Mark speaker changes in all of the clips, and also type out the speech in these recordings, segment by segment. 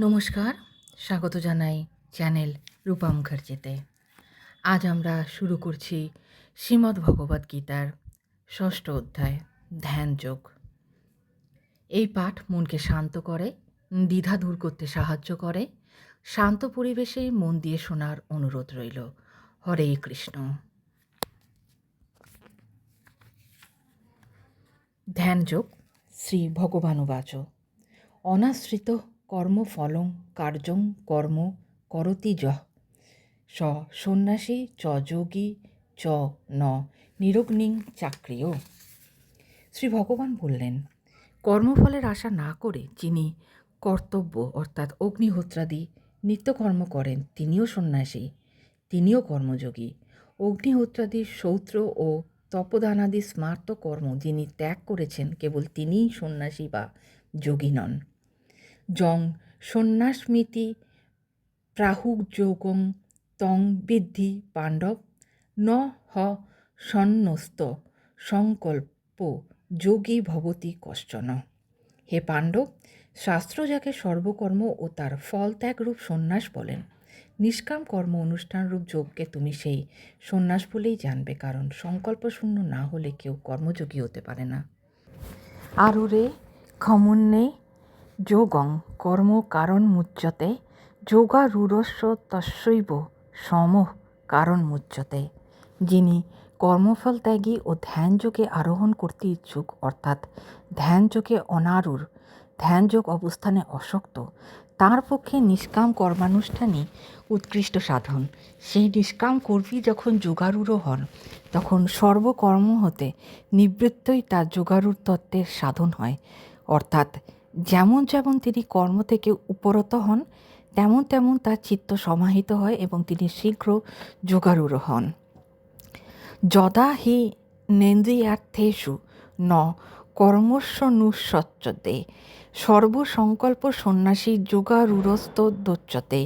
Speaker 1: নমস্কার, স্বাগত জানাই চ্যানেল রূপা মুখার্জিতে। আজ আমরা শুরু করছি শ্রীমদ্ ভগবদ্গীতার ৬ষ্ঠ অধ্যায় ধ্যান যোগ। এই পাঠ মনকে শান্ত করে, দ্বিধা দূর করতে সাহায্য করে। শান্ত পরিবেশে মন দিয়ে শোনার অনুরোধ রইল। হরে কৃষ্ণ। ধ্যান যোগ। শ্রী ভগবানুবাচ অনাশ্রিত কর্মফলং কার্যং কর্ম করতি যঃ স সন্ন্যাসী চ যোগী চ ন নিরগ্নিং চাক্রিয়। শ্রী ভগবান বললেন, কর্মফলের আশা না করে যিনি কর্তব্য অর্থাৎ অগ্নিহোত্রাদি নিত্যকর্ম করেন তিনিও সন্ন্যাসী, তিনিও কর্মযোগী। অগ্নিহোত্রাদি সৌত্র ও তপদানাদি স্মার্ত কর্ম যিনি ত্যাগ করেছেন কেবল তিনিই সন্ন্যাসী বা যোগী নন। যং সন্ন্যাসমিতি প্রাহুযোগং তং বিদ্ধি পাণ্ডব ন হ সন্ন্যস্ত সংকল্প যোগী ভবতি কশ্চন। হে পাণ্ডব, শাস্ত্র যাকে সর্বকর্ম ও তার ফল ত্যাগরূপ সন্ন্যাস বলেন, নিষ্কাম কর্ম অনুষ্ঠানরূপ যোগকে তুমি সেই সন্ন্যাস বলেই জানবে, কারণ সংকল্পশূন্য না হলে কেউ কর্মযোগী হতে পারে না। আরুরে ক্ষমুন্নে যোগং কর্ম কারণ মুচ্যতে যোগারূঢ়স্য তস্যৈব সমঃ কারণ মুচ্যতে। যিনি কর্মফল ত্যাগী ও ধ্যানযোগে আরোহণ করতে ইচ্ছুক, অর্থাৎ ধ্যানযোগে অনারূঢ়, ধ্যানযোগ অবস্থানে অশক্ত, তার পক্ষে নিষ্কাম কর্মানুষ্ঠানই উৎকৃষ্ট সাধন। সেই নিষ্কাম কর্মী যখন যোগারূঢ় হন, তখন সর্বকর্ম হতে নিবৃত্তই তার যোগারূঢ় তত্ত্বের সাধন হয়। অর্থাৎ যেমন যেমন তিনি কর্ম থেকে উপরত হন, তেমন তেমন তার চিত্ত সমাহিত হয় এবং তিনি শীঘ্র যোগারূঢ় হন। যদা হি নেন্দ্রিয়ার্থেষু ন কর্মস্বনুষ্যতে সর্বসংকল্প সন্ন্যাসী যোগারূঢ়স্তদোচ্যতে।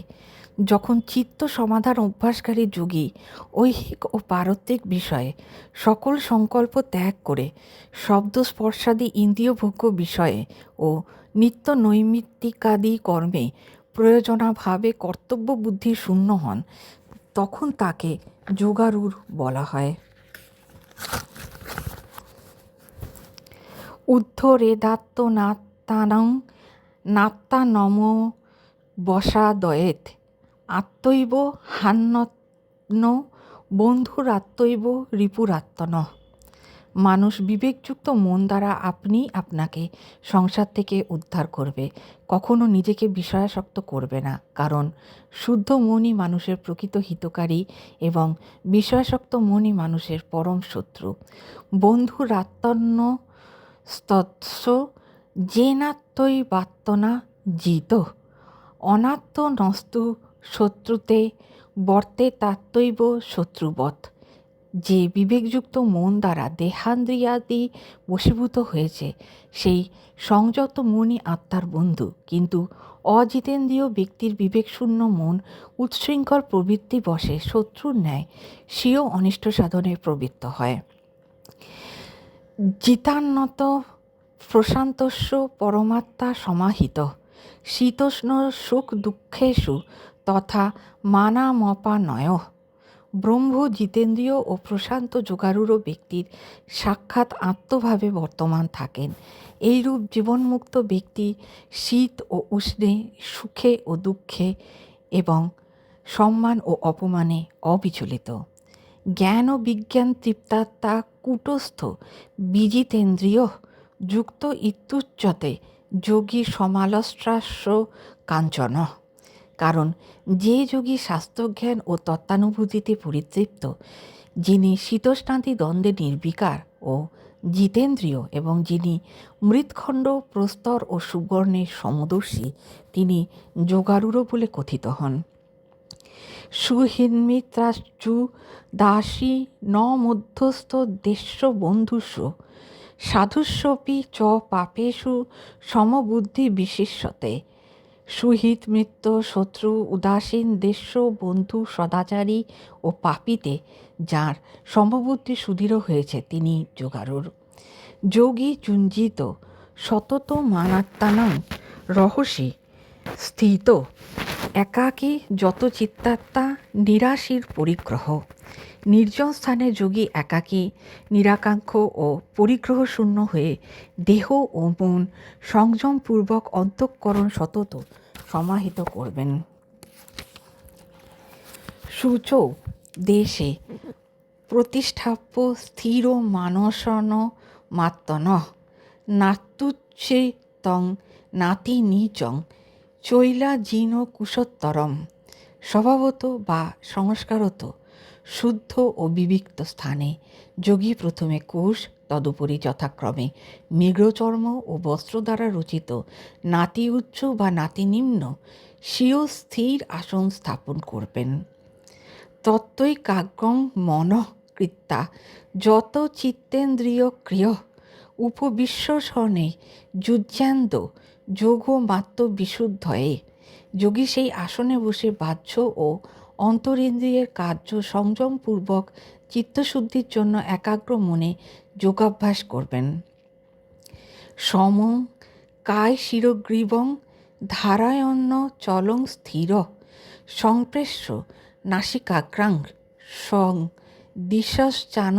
Speaker 1: যখন চিত্ত সমাধান অভ্যাসকারী যোগী ঐহিক ও পারত্রিক বিষয়ে সকল সংকল্প ত্যাগ করে শব্দস্পর্শাদি ইন্দ্রিয়ভোগ্য বিষয়ে ও নিত্য নৈমিত্তিকাদি কর্মে প্রয়োজনাভাবে কর্তব্য বুদ্ধি শূন্য হন, তখন তাকে যোগারূঢ় বলা হয়। উদ্ধরেদাত্মনাত্মানং নাত্মানমবসাদয়েৎ আত্মৈব হান্যন্ন বন্ধুরাত্মৈব রিপুরাত্মনঃ। মানুষ বিবেকযুক্ত মন দ্বারা আপনি আপনাকে সংসার থেকে উদ্ধার করবে, কখনো নিজেকে বিষয়াসক্ত করবে না, কারণ শুদ্ধ মনই মানুষের প্রকৃত হিতকারী এবং বিষয়াসক্ত মনই মানুষের পরম শত্রু। বন্ধুরাত্মন্য স্তৎস যেনাত্মৈবাত্মনা জিত অনাত্মনস্তু শত্রুতে বর্তেতাত্মৈব শত্রুবৎ। যে বিবেকযুক্ত মন দ্বারা দেহান্দ্রিয়াদি বশীভূত হয়েছে, সেই সংযত মনই আত্মার বন্ধু, কিন্তু অজিতেন্দ্রিয় ব্যক্তির বিবেকশূন্য মন উচ্ছৃঙ্খল প্রবৃত্তি বশে শত্রুর ন্যায় স্বীয় অনিষ্ট সাধনে প্রবৃত্ত হয়। জিতান্নত প্রশান্তস্য পরমাত্মা সমাহিত শীতোষ্ণ সুখ দুঃখেষু তথা মানামপানয়ঃ। ব্রহ্ম জিতেন্দ্রিয় ও প্রশান্ত যোগারূঢ় ব্যক্তির সাক্ষাৎ আত্মভাবে বর্তমান থাকেন। এইরূপ জীবনমুক্ত ব্যক্তি শীত ও উষ্ণে, সুখে ও দুঃখে এবং সম্মান ও অপমানে অবিচলিত। জ্ঞান ও বিজ্ঞান তৃপ্তাত্মা কূটস্থ বিজিতেন্দ্রিয় যুক্ত ইত্যুচ্যতে যোগী সমালস্ট্রাস্য কাঞ্চন। কারণ যে যোগী শাস্ত্রজ্ঞান ও তত্ত্বানুভূতিতে পরিতৃপ্ত, যিনি শীতোষ্ণাদি দ্বন্দ্বে নির্বিকার ও জিতেন্দ্রিয় এবং যিনি মৃৎখণ্ড, প্রস্তর ও সুবর্ণের সমদর্শী, তিনি যোগারূঢ় বলে কথিত হন। সুহৃন্মিত্রাশ্চু দাসী ন মধ্যস্থ দেশ্য বন্ধুস্য সাধুস্যপি চ পাপেষু সমবুদ্ধি বিশিষ্যতে। সুহিত মিত্র, শত্রু, উদাসীন, দেশ্য, বন্ধু, সদাচারী ও পাপীতে যার সমবুদ্ধি সুদৃঢ় হয়েছে, তিনি যোগারূঢ়। যোগী যুঞ্জিত সতত মানাত্মানং রহস্যি স্থিত একাকী যত চিত্তাত্মা নিরাশীর পরিগ্রহ। নির্জন স্থানে যোগী একাকী নিরাকাঙ্ক্ষ ও পরিগ্রহ শূন্য হয়ে দেহ ও মন সংযমপূর্বক অন্তঃকরণ সতত সমাহিত করবেন। শুচৌ দেশে প্রতিষ্ঠাপ্য স্থির মানসন মাত্তন নাত্যুচ্ছেতং নাতি নীচং চৈলাজিন কুশোত্তরম। স্বভাবত বা সংস্কারত শুদ্ধ ও বিবিক্ত স্থানে যোগী প্রথমে কোষ, তদুপরি যথাক্রমে মৃগচর্ম ও বস্ত্র দ্বারা রচিত নাতি উচ্চ বা নাতি নিম্ন স্বীয় স্থির আসন স্থাপন করবেন। তত্ত্বৈকাগ্রং মনঃ কৃত্যা যত চিত্তেন্দ্রিয় ক্রিয় উপবিশ্বসনে যুজ্যান্দ যোগমাত্ম বিশুদ্ধয়ে। যোগী সেই আসনে বসে বাহ্য ও অন্তরিন্দ্রিয়ের কার্য সংযমপূর্বক চিত্তশুদ্ধির জন্য একাগ্র মনে যোগাভ্যাস করবেন। সমং কায় শিরগ্রীবং ধারায়ন্ন চলং স্থির সংপ্রেষ্য নাসিকাগ্রাং সং দিশশ্চান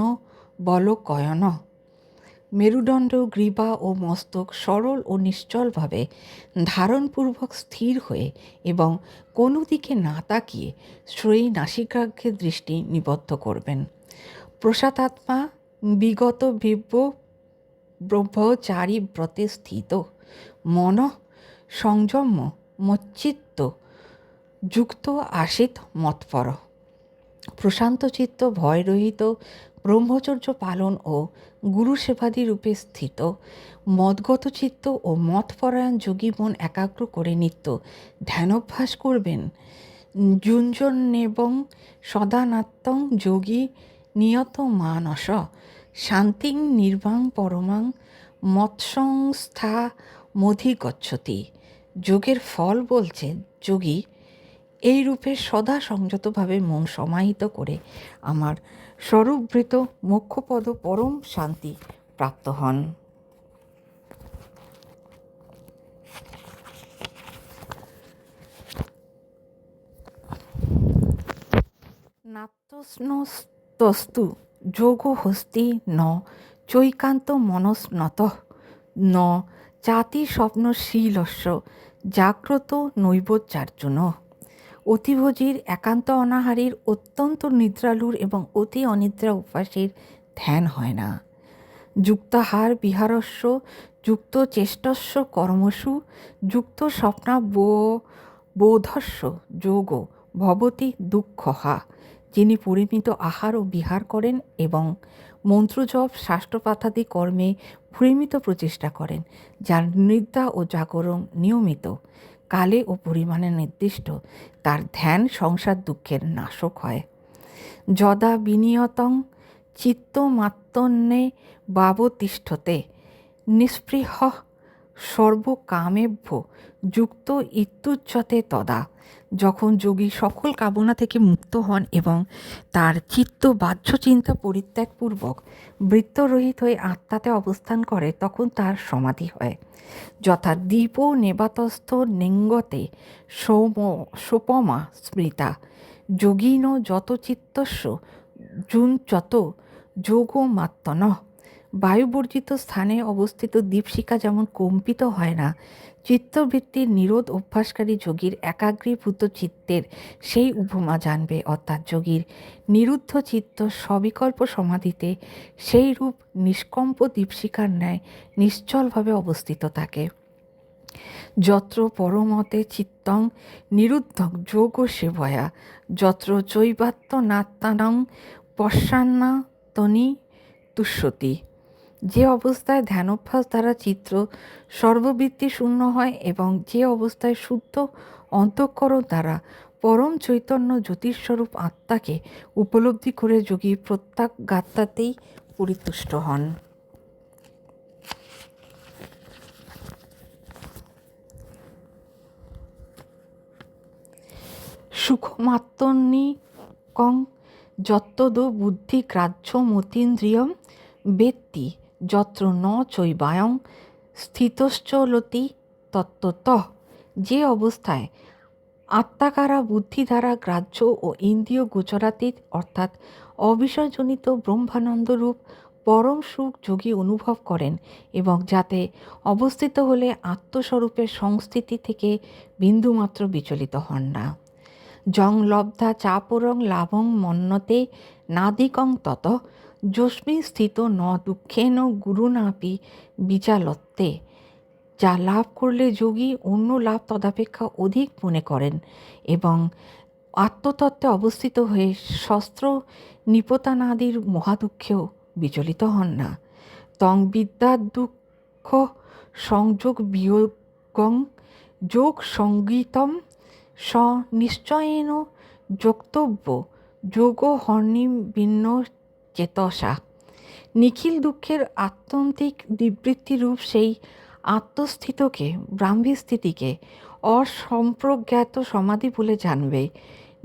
Speaker 1: বলকয়ন। মেরুদণ্ড, গ্রীবা ও মস্তক সরল ও নিশ্চলভাবে ধারণপূর্বক স্থির হয়ে এবং কোনো দিকে না তাকিয়ে শ্রয়ী নাসিকাগ্রে দৃষ্টি নিবদ্ধ করবেন। প্রসাদাত্মা বিগত ব্রহ্মচারী ব্রতে স্থিত মন সংযম মচ্চিত্ত যুক্ত আসিত মৎপর। প্রশান্ত চিত্ত ভয়রহিত ব্রহ্মচর্য পালন ও গুরু সেবাদি রূপে স্থিত মদগত চিত্ত ও মতপরায়ণ যোগী মন একাগ্র করে নিত্য ধ্যানাভ্যাস করবেন। যুঞ্জনেবং সদানাত্মং যোগী নিয়ত মানস শান্তিং নির্বাং পরমাং মৎসংস্থামধিগচ্ছতি। যোগের ফল বলছে যোগী এই রূপে সদা সংযতভাবে মন সমাহিত করে আমার স্বরূপভৃত মোক্ষপদ পরম শান্তি প্রাপ্ত হন। নাত্যস্নস্তস্তু যোগ হস্তি ন চৈকান্ত মনস্নত ন চাতি স্বপ্নশীলস্য জাগ্রত নৈবচার্জুন। অতিভোজীর, একান্ত অনাহারীর, অত্যন্ত নিদ্রালুর এবং অতি অনিদ্রা উপাসীর ধ্যান হয় না। যুক্তাহার বিহারস্য যুক্ত চেষ্টস্য কর্মসু যুক্ত স্বপ্নাবোধস্য যোগ ভবতি দুঃখহা। যিনি পরিমিত আহার ও বিহার করেন এবং মন্ত্রজপ শাস্ত্রপাঠাদি কর্মে পরিমিত প্রচেষ্টা করেন, যার নিদ্রা ও জাগরণ নিয়মিত, কালে ও পরিমাণে নির্দিষ্ট, তার ধ্যান সংসার দুঃখের নাশক হয়। যদা বিনিয়তং চিত্তমাত্মন্যে বাবতিষ্ঠতে নিস্পৃহ সর্বকামেভ্য যুক্ত ইত্যুচ্যতে তদা। যখন যোগী সকল কামনা থেকে মুক্ত হন এবং তার চিত্ত বাহ্য চিন্তা পরিত্যাগপূর্বক বৃত্তরহিত হয়ে আত্মাতে অবস্থান করে, তখন তার সমাধি হয়। যথা দীপ নেবাতস্থ নিঙ্গতে সোপমা স্মৃতা যোগিন যত চিত্তস্য যুঞ্চত যোগমাত্মন। বায়ুবর্জিত স্থানে অবস্থিত দীপশিখা যেমন কম্পিত হয় না, চিত্তবৃত্তির নিরোধ অভ্যাসকারী যোগীর একাগ্রীভূত চিত্তের সেই উপমা জানবে। অর্থাৎ যোগীর নিরুদ্ধ চিত্ত সবিকল্প সমাধিতে সেই রূপ নিষ্কম্প দীপশিখার ন্যায় নিশ্চলভাবে অবস্থিত থাকে। যত্র পরমতে চিত্তং নিরুদ্ধং যোগ সেবয়া যত্র চৈবাত্মনাত্মানং পশ্যান্নাতনি তুষ্যতি। যে অবস্থায় ধ্যানোভ্যাস দ্বারা চিত্ত সর্ববৃত্তি শূন্য হয় এবং যে অবস্থায় শুদ্ধ অন্তঃকরণ দ্বারা পরম চৈতন্য জ্যোতিস্বরূপ আত্মাকে উপলব্ধি করে যোগী প্রত্যগাত্মাতেই পরিতুষ্ট হন। সুখমাত্মনিকং যত্তদ বুদ্ধি গ্রাহ্য মতীন্দ্রিয়ম বেত্তি যত্র ন চৈবায়ং স্থিতশ্চলতি তত্ত্বতঃ। যে অবস্থায় আত্মাকারা বুদ্ধি দ্বারা গ্রাহ্য ও ইন্দ্রিয় গোচরাতীত অর্থাৎ অবিষয়জনিত ব্রহ্মানন্দরূপ পরম সুখ যোগী অনুভব করেন এবং যাতে অবস্থিত হলে আত্মস্বরূপের সংস্থিতি থেকে বিন্দুমাত্র বিচলিত হন না। জং লব্ধা চাপরং লাভং মন্যতে নাদিকং তত যস্মিন স্থিত ন দুঃখেন গুরুনাপি বিচালত্তে। যা লাভ করলে যোগী অন্য লাভ তদাপেক্ষা অধিক মনে করেন এবং আত্মতত্ত্বে অবস্থিত হয়ে শস্ত্র নিপতানাদির মহাদুঃখেও বিচলিত হন না। তং বিদ্যা দুঃখ সংযোগ বিয়োগং যোগ সঙ্গীতম স নিশ্চয়েন যোক্তব্য যোগ হর্নিম ভিন্ন চেতসা। নিখিল দুঃখের আত্যন্তিক নিবৃত্তিরূপ সেই আত্মস্থিতকে ব্রাহ্মীস্থিতিকে অসম্প্রজ্ঞাত সমাধি বলে জানবে।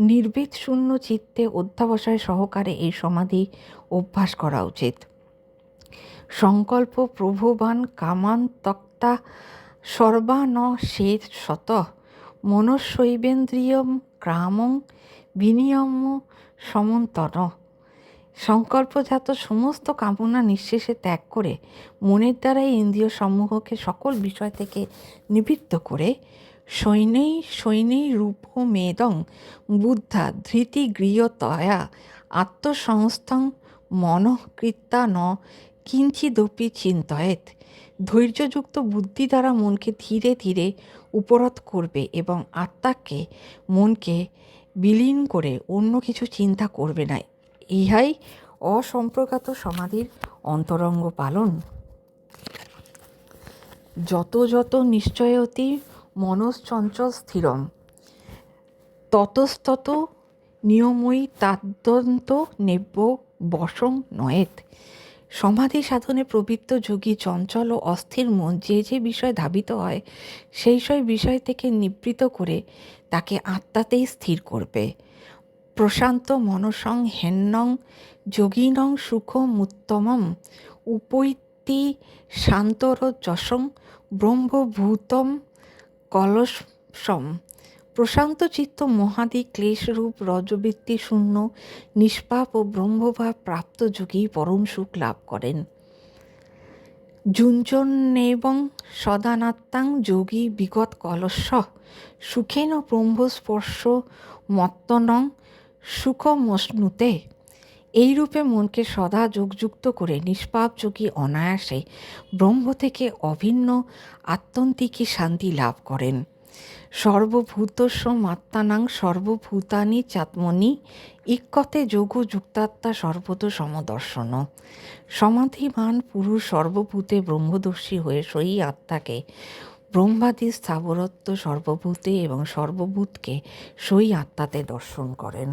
Speaker 1: নির্বিদ শূন্য চিত্তে অধ্যাবসায় সহকারে এই সমাধি অভ্যাস করা উচিত। সংকল্প প্রভবান কামান তক্তা সর্বান শেত শত মনস্বৈবেন্দ্রিয়ম গ্রামং বিনিয়ম সমন্তন। সংকল্পজাত সমস্ত কামনা নিঃশেষে ত্যাগ করে মনের দ্বারাই ইন্দ্রিয় সমূহকে সকল বিষয় থেকে নিবৃত্ত করে সৈনেই রূপমেদং বুদ্ধা ধৃতি গৃহতয়া আত্মসংস্থং মনঃকৃত্যা ন কিঞ্চিদপি চিন্তয়েত। ধৈর্যযুক্ত বুদ্ধি দ্বারা মনকে ধীরে ধীরে উপরত করবে এবং আত্মাকে মনকে বিলীন করে অন্য কিছু চিন্তা করবে না। ইহাই অসম্প্রজ্ঞাত সমাধির অন্তরঙ্গ পালন। যত যত নিশ্চয়তি মনশ্চঞ্চল স্থিরম ততস্তত নিয়মই তাদ্যন্ত নেব্য বশং নয়েত। সমাধি সাধনে প্রবৃত্ত যোগী চঞ্চল ও অস্থির মন যে যে বিষয় ধাবিত হয় সেই সব বিষয় থেকে নিবৃত করে তাকে আত্মাতেই স্থির করবে। প্রশান্ত মনসং হেন্নং যোগিনং সুখমুত্তমম উপৈতি শান্তরজসং ব্রহ্মভূতম কলসম। প্রশান্ত চিত্ত মহাদি ক্লেশরূপ রজবৃত্তি শূন্য নিষ্পাপ ও ব্রহ্মভাব প্রাপ্ত যোগী পরম সুখ লাভ করেন। যুঞ্জনেবং সদানাত্মাং যোগী বিগত কলস্য সুখেন ব্রহ্মস্পর্শ মত্তনং সুখমশ্নুতে। এইরূপে মনকে সদা যোগযুক্ত করে নিষ্পাপ যোগী অনায়াসে ব্রহ্ম থেকে অভিন্ন আত্যন্তিকী শান্তি লাভ করেন। সর্বভূতস্য মাত্মানাং সর্বভূতানি চাত্মনি ইক্কতে যোগ যুক্তাত্মা সর্বত সমদর্শন। সমাধিমান পুরুষ সর্বভূতে ব্রহ্মদর্শী হয়ে সেই আত্মাকে ব্রহ্মাদি স্থাবরত্ব সর্বভূতে এবং সর্বভূতকে সেই আত্মাতে দর্শন করেন।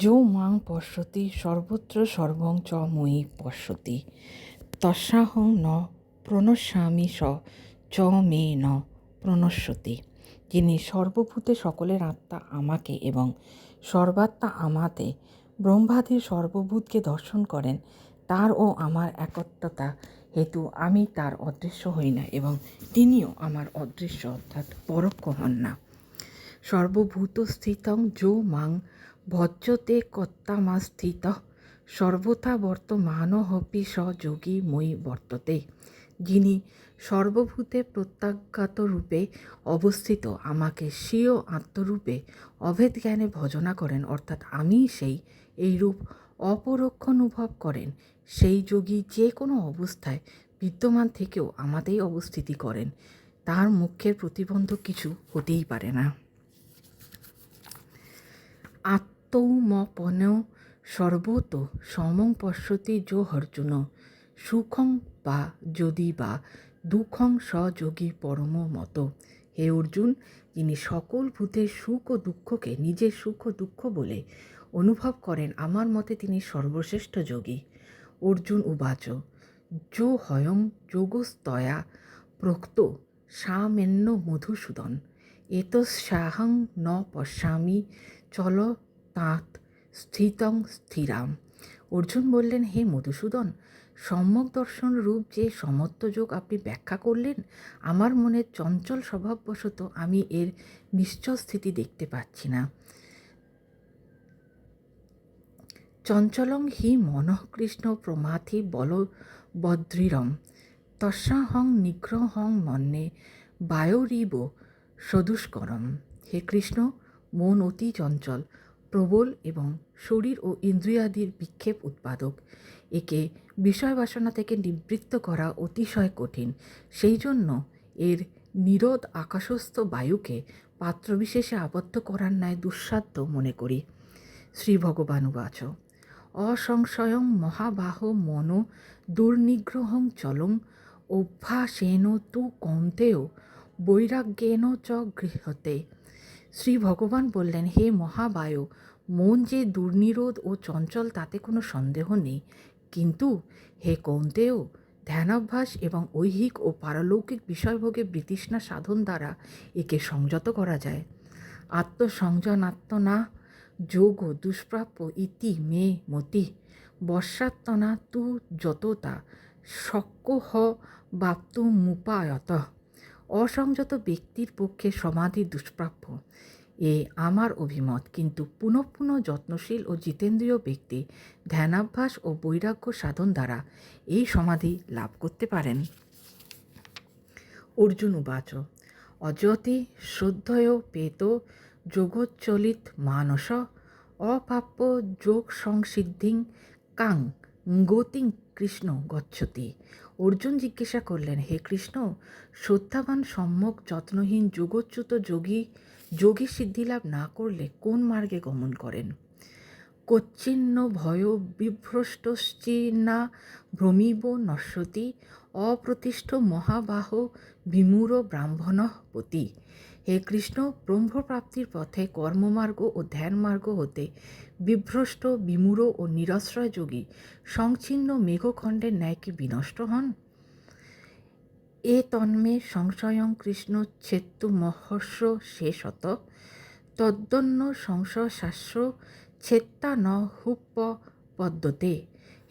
Speaker 1: যো মাং পশ্যতি সর্বত্র সর্বং চ মই পশ্যতি তস্যাহং ন প্রণশ্যামি চ মে ন প্রণশ্যতি। যিনি সর্বভূতে সকলের আত্মা আমাকে এবং সর্বাত্মা আমাতে ব্রহ্মাদির সর্বভূতকে দর্শন করেন, তার ও আমার একত্বতা হেতু আমি তার অদৃশ্য হই না এবং তিনিও আমার অদৃশ্য অর্থাৎ পরোক্ষ হন না। সর্বভূতস্থিতং যো মাং ভজ্যতে কর্তামাস্থিত সর্বথা বর্তমানহপি স যোগী মই বর্ততে। যিনি সর্বভূতে প্রত্যাজ্ঞাত রূপে অবস্থিত আমাকে স্বীয় আত্মরূপে অভেদ জ্ঞানে ভজনা করেন অর্থাৎ আমি সেই এইরূপ অপরোক্ষ অনুভব করেন, সেই যোগী যে কোনো অবস্থায় বিদ্যমান থেকেও আমাতেই অবস্থিতি করেন। তার মুখ্যের প্রতিবন্ধক কিছু হতেই পারে না। আত্মৌমপন সর্বত সমং পশ্যতি যো অর্জুন সুখং বা যদি বা দুঃখং স যোগী পরম মত। হে অর্জুন, যিনি সকল ভূতের সুখ ও দুঃখকে নিজের সুখ ও দুঃখ বলে অনুভব করেন, আমার মতে তিনি সর্বশ্রেষ্ঠ যোগী। অর্জুন উবাচ যো হয়ং যোগস্তয়া প্রোক্ত সামেন্য মধুসূদন এতস্যাহং ন পশ্যামি চল তাৎ স্থিতং স্থিরাম। অর্জুন বললেন, হে মধুসূদন, সম্যক দর্শন রূপ যে সমত্ব যোগ আপনি ব্যাখ্যা করলেন, আমার মনের চঞ্চল স্বভাববশত আমি এর নিশ্চল স্থিতি দেখতে পাচ্ছি না। চঞ্চলং হি মনঃ কৃষ্ণ প্রমাথি বলবদ্রীরম তস্যাহং নিগ্রহং মন্যে বায়োরিব সদুষ্করম। হে কৃষ্ণ, মন অতি চঞ্চল, প্রবল এবং শরীর ও ইন্দ্রিয়াদির বিক্ষেপ উৎপাদক। একে বিষয় বাসনা থেকে নিবৃত্ত করা অতিশয় কঠিন। সেই জন্য এর নিরোধ আকাশস্থ বায়ুকে পাত্রবিশেষে আবদ্ধ করার ন্যায় দুঃসাধ্য মনে করি। শ্রীভগবানুবাচ অসংশয়ং মহাবাহ মনো দুর্নিগ্রহং চলং অভ্যাসেন তু কৌন্তেয় বৈরাগ্যেন চ গৃহতে। শ্রী ভগবান বললেন, হে মহাবায়ু, মন যে দুর্নিরোধ ও চঞ্চল তাতে কোনো সন্দেহ নেই, কিন্তু হে কৌন্তেয়, ধ্যানাভ্যাস এবং ঐহিক ও পারলৌকিক বিষয়ভোগে বিতৃষ্ণা সাধন দ্বারা একে সংযত করা যায়। আত্মসংযনাত্মনা যোগ দুষ্প্রাপ্য ইতি মে মতি বর্ষাত্মনা তু যততা শক্য বাপ্তুমুপায়ত। অসংযত ব্যক্তির পক্ষে সমাধি দুষ্প্রাপ্য, এ আমার অভিমত, কিন্তু পুনঃ পুনঃ যত্নশীল ও জিতেন্দ্রীয় ব্যক্তি ধ্যানাভ্যাস ও বৈরাগ্য সাধন দ্বারা এই সমাধি লাভ করতে পারেন। অর্জুন উবাচ অযতি শ্রদ্ধেয় পেত যোগোচ্চলিত মানস অপ্রাপ্য যোগ সংসিদ্ধিং কাং গতিং কৃষ্ণ গচ্ছতি। অর্জুন জিজ্ঞাসা করলেন, হে কৃষ্ণ, শ্রদ্ধাবান সম্যক যত্নহীন যোগচ্যুত যোগী সিদ্ধিলাভ না করলে কোন মার্গে গমন করেন? কচ্ছিন্ন ভয় বিভ্রষ্টশ্চিন্না ভ্রমিব নশ্যতি অপ্রতিষ্ঠ মহাবাহ বিমূঢ় ব্রাহ্মণঃ পতি। হে কৃষ্ণ, ব্রহ্মপ্রাপ্তির পথে কর্মমার্গ ও ধ্যানমার্গ হতে বিভ্রষ্ট, বিমূঢ় ও নিরশ্রয় যোগী সংচ্ছিন্ন মেঘখণ্ডের ন্যায় কি বিনষ্ট হন? এ তন্মে সংশয়ং কৃষ্ণ ছেত্তু মহস্য শেষত তদ্দন্য সংশয় শাস্ত্র ছেত্তা ন হুপপদ্যতে।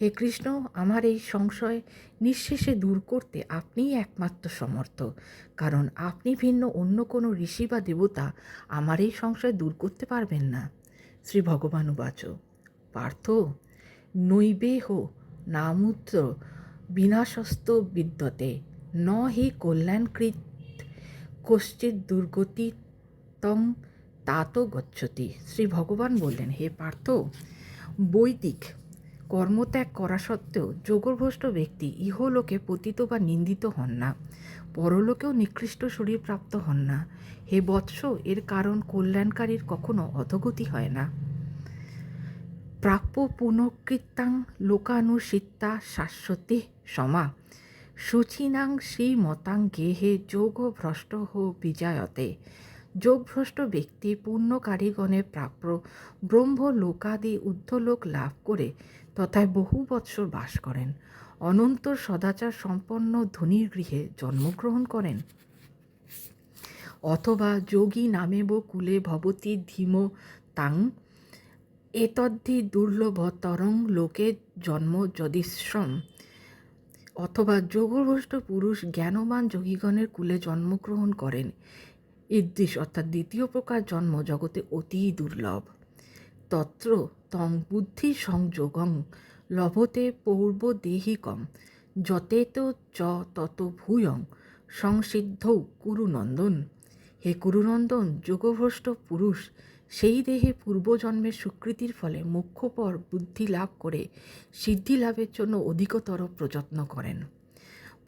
Speaker 1: হে কৃষ্ণ, আমার এই সংশয় নিঃশেষে দূর করতে আপনিই একমাত্র সমর্থ, কারণ আপনি ভিন্ন অন্য কোনো ঋষি বা দেবতা আমার এই সংশয় দূর করতে পারবেন না। শ্রী ভগবানুবাচ পার্থ নৈবেহ নামূত্র বিনাশস্ত বিদ্যতে ন হি কল্যাণকৃত কশ্চিৎ দুর্গতি তং তাত গচ্ছতি। শ্রী ভগবান বললেন, হে পার্থ, বৈদিক কর্মত্যাগ করা সত্ত্বেও যোগভ্রষ্ট ব্যক্তি ইহলোকে পতিত বা নিন্দিত হন না, পরলোকেও নিকৃষ্ট শরীর প্রাপ্ত হন না। হে বৎস, এর কারণ কল্যাণকারীর কখনো অধোগতি হয় না। প্রাপ্য পুনঃকৃত্যাং লোকানুসিত্তা শাশ্বতী সমা শুচিনাং শ্রীমতাং গেহে যোগভ্রষ্ট বিজায়তে। যোগভ্রষ্ট ব্যক্তি পুণ্যকারীগণে প্রাপ্য ব্রহ্মলোকাদি ঊর্ধ্বলোক লাভ করে তথায় বহু বৎসর বাস করেন, অনন্ত সদাচার সম্পন্ন ধনীর গৃহে জন্মগ্রহণ করেন, অথবা যোগী নামেব কুলে ভবতি ধীম তাং এতদ্ধি দুর্লভতরং লোকে জন্ম যদিশ্রম। অথবা যোগভ্রষ্ট পুরুষ জ্ঞানবান যোগীগণের কুলে জন্মগ্রহণ করেন। ঈদৃশ অর্থাৎ দ্বিতীয় প্রকার জন্ম জগতে অতি দুর্লভ। তত্র তং বুদ্ধি সংযোগং লভতে পৌর্বদেহিকম যতেত চ তত ভূয়ং সংসিদ্ধৌ কুরুনন্দন। হে কুরুনন্দন, যোগভ্রষ্ট পুরুষ সেই দেহে পূর্বজন্মের স্বীকৃতির ফলে মোক্ষপর বুদ্ধি লাভ করে সিদ্ধি লাভের জন্য অধিকতর প্রযত্ন করেন।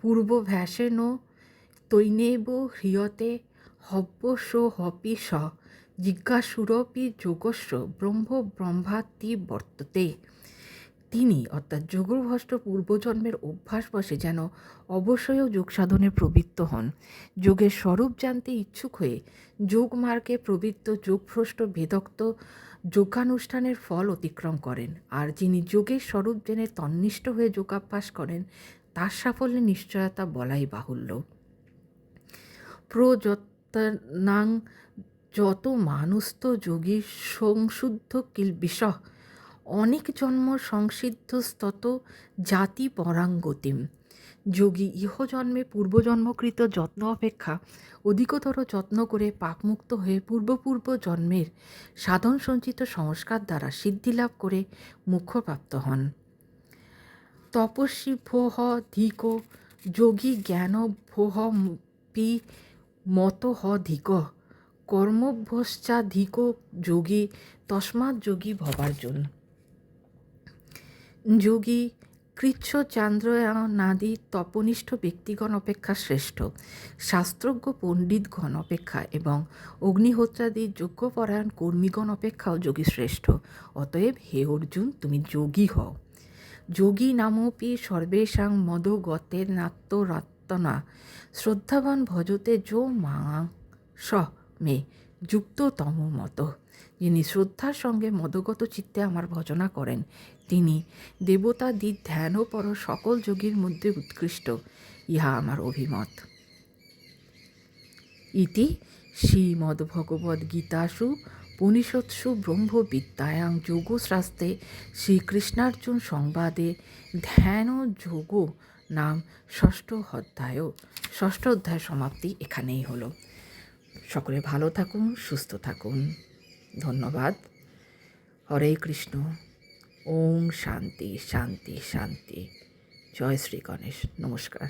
Speaker 1: পূর্বভ্যাসেন তৈনেব হ্রিয়তে হব্যসোহপি স জিজ্ঞাসুরপি যোগস্য ব্রহ্ম ব্রহ্মাতি বর্ততে। তিনি অর্থাৎ যোগভ্রষ্ট পূর্বজন্মের অভ্যাসবশে যেন অবশ্যই যোগ সাধনে প্রবৃত্ত হন, যোগের স্বরূপ জানতে ইচ্ছুক হয়ে যোগমার্গে প্রবৃত্ত যোগভ্রষ্ট বেদক্ত যোগানুষ্ঠানের ফল অতিক্রম করেন। আর যিনি যোগের স্বরূপ জেনে তন্নিষ্ঠ হয়ে যোগাভ্যাস করেন তার সাফল্যের নিশ্চয়তা বলাই বাহুল্য। প্রযত্নাং যত মানুস্ত যোগী সংশুদ্ধ কিলবিষঃ অনেক জন্ম সংসিদ্ধস্তত জাতি পরাঙ্গতিম। যোগী ইহজন্মে পূর্বজন্মকৃত যত্ন অপেক্ষা অধিকতর যত্ন করে পাপমুক্ত হয়ে পূর্ব জন্মের সাধন সঞ্চিত সংস্কার দ্বারা সিদ্ধিলাভ করে মোক্ষপ্রাপ্ত হন। তপস্বী ভোহ ধিক যোগী জ্ঞান ভোহ পি মতঃ ধিক কর্মভ্যশ্চাধিক যোগী তস্মাৎ যোগী ভবার্জুন। যোগী কৃচ্ছ চান্দ্রয়ানাদি তপনিষ্ঠ ব্যক্তিগণ অপেক্ষা শ্রেষ্ঠ, শাস্ত্রজ্ঞ পণ্ডিতগণ অপেক্ষা এবং অগ্নিহোত্রাদি যজ্ঞপরায়ণ কর্মীগণ অপেক্ষাও যোগী শ্রেষ্ঠ। অতএব হে অর্জুন, তুমি যোগী হও। যোগী নামপি সর্বেষাং মদগতের নাত্মরাত্মনা শ্রদ্ধাবান ভজতে যো মাং স মে যুক্ততম মত। যিনি শ্রদ্ধার সঙ্গে মদগত চিত্তে আমার ভজনা করেন, তিনি দেবতাদি ধ্যানপর সকল যোগীর মধ্যে উৎকৃষ্ট, ইহা আমার অভিমত। ইতি শ্রীমদ্ভগবদ্গীতাসু উপনিষৎসু ব্রহ্মবিদ্যায়াং যোগশাস্ত্রে শ্রীকৃষ্ণার্জুন সংবাদে ধ্যান যোগ নাম ষষ্ঠ অধ্যায় সমাপ্তি এখানেই হলো। সকলে ভালো থাকুন, সুস্থ থাকুন। ধন্যবাদ। হরে কৃষ্ণ। ওম শান্তি শান্তি শান্তি। জয় শ্রী গণেশ। নমস্কার।